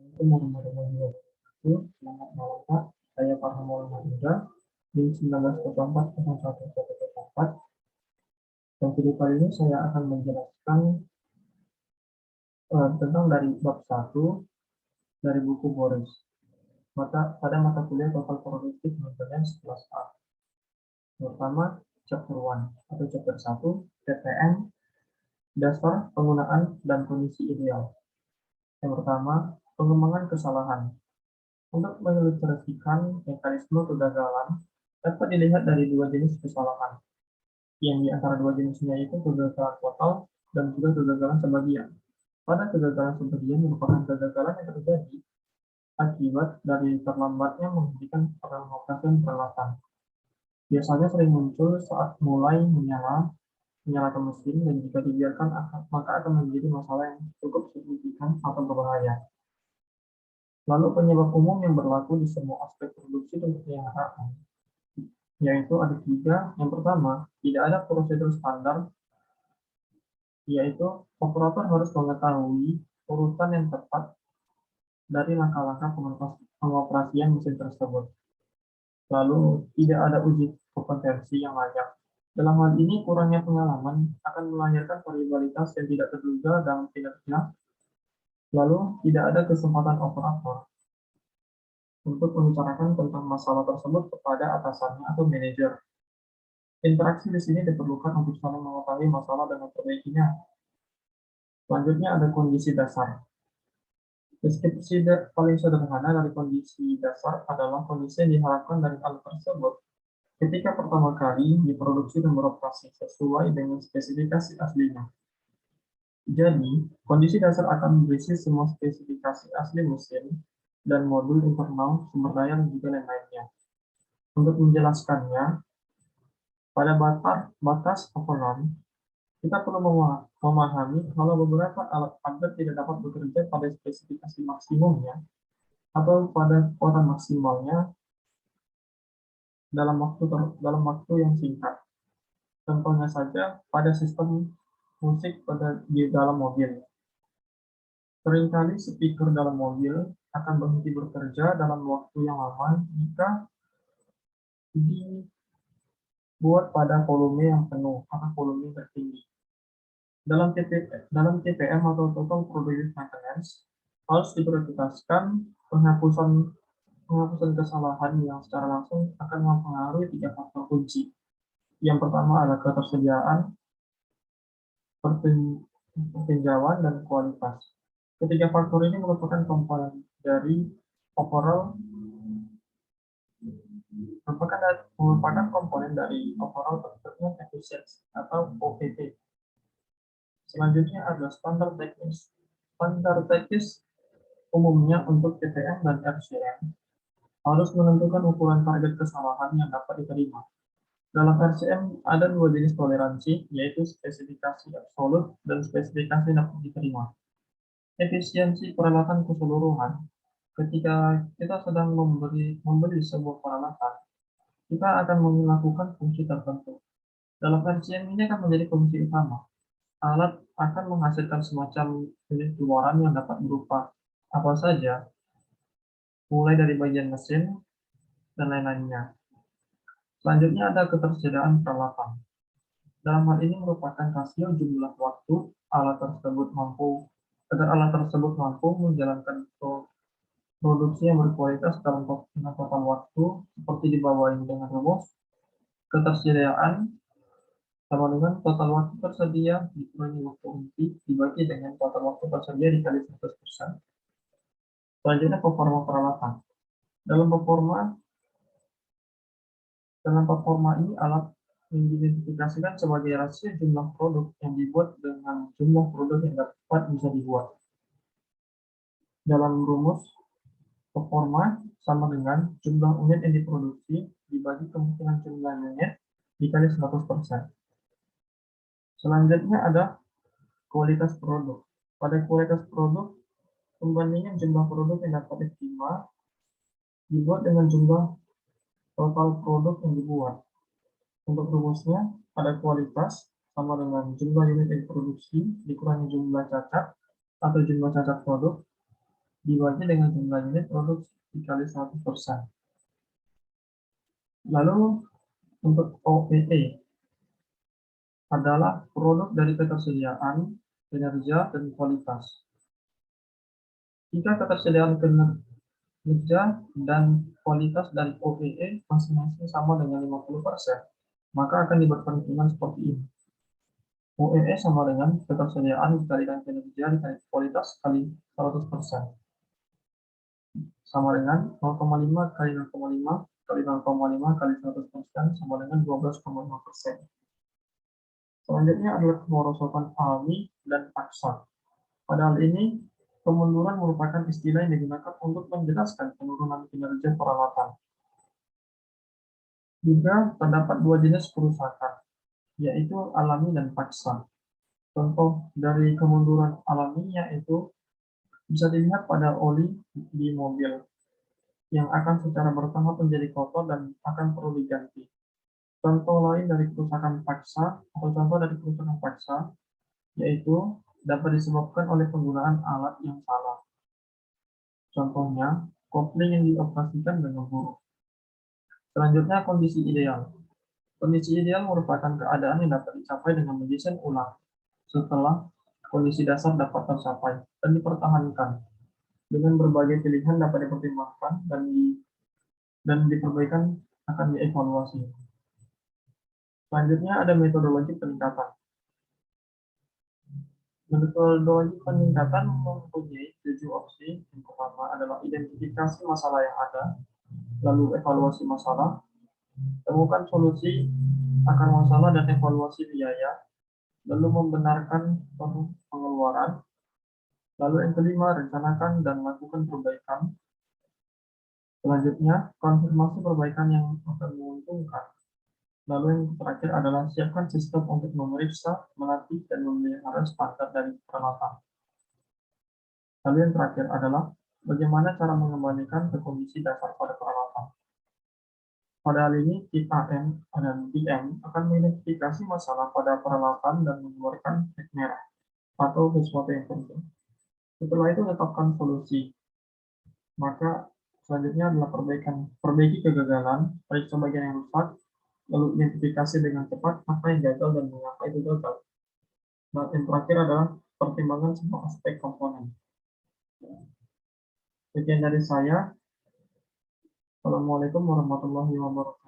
Assalamualaikum warahmatullahi wabarakatuh. Selamat malam Pak. Saya Farhan Maulana Indra di 1904 dan video kali ini saya akan menjelaskan tentang dari bab 1 dari buku Boris pada mata kuliah Total Productive Maintenance kelas A. Pertama, chapter 1 atau chapter 1 TPM, dasar penggunaan dan kondisi ideal. Yang pertama, pengembangan kesalahan. Untuk mengilustrasikan mekanisme kegagalan dapat dilihat dari dua jenis kesalahan. Yang di antara dua jenisnya itu kegagalan total dan juga kegagalan sebagian. Pada kegagalan sebagian merupakan kegagalan yang terjadi akibat dari terlambatnya menghentikan pengoperasian peralatan. Biasanya sering muncul saat mulai menyalakan mesin, dan jika dibiarkan maka akan menjadi masalah yang cukup signifikan atau berbahaya. Lalu penyebab umum yang berlaku di semua aspek produksi dan penyelenggaraan, yaitu ada 3. Yang pertama, tidak ada prosedur standar, yaitu operator harus mengetahui urutan yang tepat dari langkah-langkah pengoperasian mesin tersebut. Lalu, tidak ada uji kompetensi yang layak. Dalam hal ini, kurangnya pengalaman akan melahirkan variabilitas yang tidak terduga dalam kinerja. Lalu, tidak ada kesempatan operator untuk membicarakan tentang masalah tersebut kepada atasannya atau manajer. Interaksi di sini diperlukan untuk saling mengetahui masalah dan memperbaikinya. Selanjutnya ada kondisi dasar. Deskripsi paling sederhana dari kondisi dasar adalah kondisi yang diharapkan dari alat tersebut ketika pertama kali diproduksi dan beroperasi sesuai dengan spesifikasi aslinya. Jadi, kondisi dasar akan berisi semua spesifikasi asli mesin dan modul internal, sumber daya, dan juga lain-lainnya. Untuk menjelaskannya, pada batas overrun, kita perlu memahami kalau beberapa alat hardware tidak dapat bekerja pada spesifikasi maksimumnya atau pada kuota maksimalnya dalam waktu yang singkat. Contohnya saja pada sistem musik di dalam mobil. Seringkali speaker dalam mobil akan berhenti bekerja dalam waktu yang lama jika dibuat pada volume yang penuh atau volume tertinggi. Dalam TPM atau Total Productive Maintenance harus diprioritaskan penghapusan kesalahan yang secara langsung akan mempengaruhi 3 faktor kunci. Yang pertama adalah ketersediaan, pertinjauan, dan kualitas. Ketiga faktor ini merupakan komponen dari overall performance efficiency atau OPP. Selanjutnya adalah standar teknis. Standar teknis umumnya untuk TPM dan RCM harus menentukan ukuran target kesalahan yang dapat diterima. Dalam RCM ada 2 jenis toleransi, yaitu spesifikasi absolut dan spesifikasi yang dapat diterima. Efisiensi peralatan keseluruhan. Ketika kita sedang membeli sebuah peralatan, kita akan melakukan fungsi tertentu. Dalam RCM ini akan menjadi fungsi utama. Alat akan menghasilkan semacam jenis keluaran yang dapat berupa apa saja, mulai dari bagian mesin dan lain-lainnya. Selanjutnya ada ketersediaan peralatan. Dalam hal ini merupakan rasio jumlah waktu agar alat tersebut mampu menjalankan produksi yang berkualitas dalam total waktu, seperti dibawain dengan rumus ketersediaan sama dengan total waktu tersedia dikurangi waktu inti dibagi dengan total waktu tersedia dikali 100%. Selanjutnya performa peralatan. Dalam performa ini alat yang diidentifikasikan sebagai rasio jumlah produk yang dibuat dengan jumlah produk yang dapat bisa dibuat. Dalam rumus, performa sama dengan jumlah unit yang diproduksi dibagi kemungkinan jumlah unit dikali 100%. Selanjutnya ada kualitas produk. Pada kualitas produk, pembandingan jumlah produk yang dapat diterima dibuat dengan jumlah total produk yang dibuat. Untuk rumusnya, pada kualitas sama dengan jumlah unit yang diproduksi dikurangi jumlah cacat atau jumlah cacat produk dibagi dengan jumlah unit produksi dikali 100%. Lalu untuk OEE adalah produk dari ketersediaan, kinerja, dan kualitas. Jika ketersediaan kinerja dan kualitas dari OEE masing-masing sama dengan 50%, maka akan dibuat perhitungan seperti ini. OEE sama dengan ketersediaan dikalikan kinerja dikali kualitas kali 100%. Sama dengan 0,5 kali 0,5 kali 0,5 kali 100% sama dengan 12,5%. Selanjutnya adalah kemerosotan alami dan paksa. Pada hal ini, kemunduran merupakan istilah yang digunakan untuk menjelaskan penurunan kinerja peralatan. Juga terdapat dua jenis kerusakan, yaitu alami dan paksa. Contoh dari kemunduran alami yaitu bisa dilihat pada oli di mobil yang akan secara bertahap menjadi kotor dan akan perlu diganti. Contoh lain dari kerusakan paksa atau contoh dari kerusakan paksa yaitu dapat disebabkan oleh penggunaan alat yang salah. Contohnya, kopling yang dioperasikan dengan buruk. Selanjutnya, kondisi ideal. Kondisi ideal merupakan keadaan yang dapat dicapai dengan mendesain ulang setelah kondisi dasar dapat tercapai dan dipertahankan. Dengan berbagai pilihan dapat dipertimbangkan dan diperbaikan akan dievaluasi. Selanjutnya ada metodologi peningkatan. Metodologi peningkatan mempunyai 7 opsi. Yang pertama adalah identifikasi masalah yang ada, lalu evaluasi masalah, temukan solusi akar masalah dan evaluasi biaya, lalu membenarkan pengeluaran, lalu yang kelima rencanakan dan lakukan perbaikan. Selanjutnya, konfirmasi perbaikan yang akan menguntungkan. Lalu yang terakhir adalah siapkan sistem untuk memeriksa, melatih, dan memelihara standar dari peralatan. Lalu yang terakhir adalah bagaimana cara mengembalikan ke kondisi dasar pada peralatan. Pada hal ini, tim AM dan PM akan mengidentifikasi masalah pada peralatan dan mengeluarkan titik merah atau sesuatu yang penting. Setelah itu, tetapkan solusi. Maka selanjutnya adalah perbaiki kegagalan, periksa bagian yang rusak, lalu identifikasi dengan cepat apa yang gagal dan mengapa itu gagal. Nah, yang terakhir adalah pertimbangan semua aspek komponen. Sekian dari saya. Assalamualaikum warahmatullahi wabarakatuh.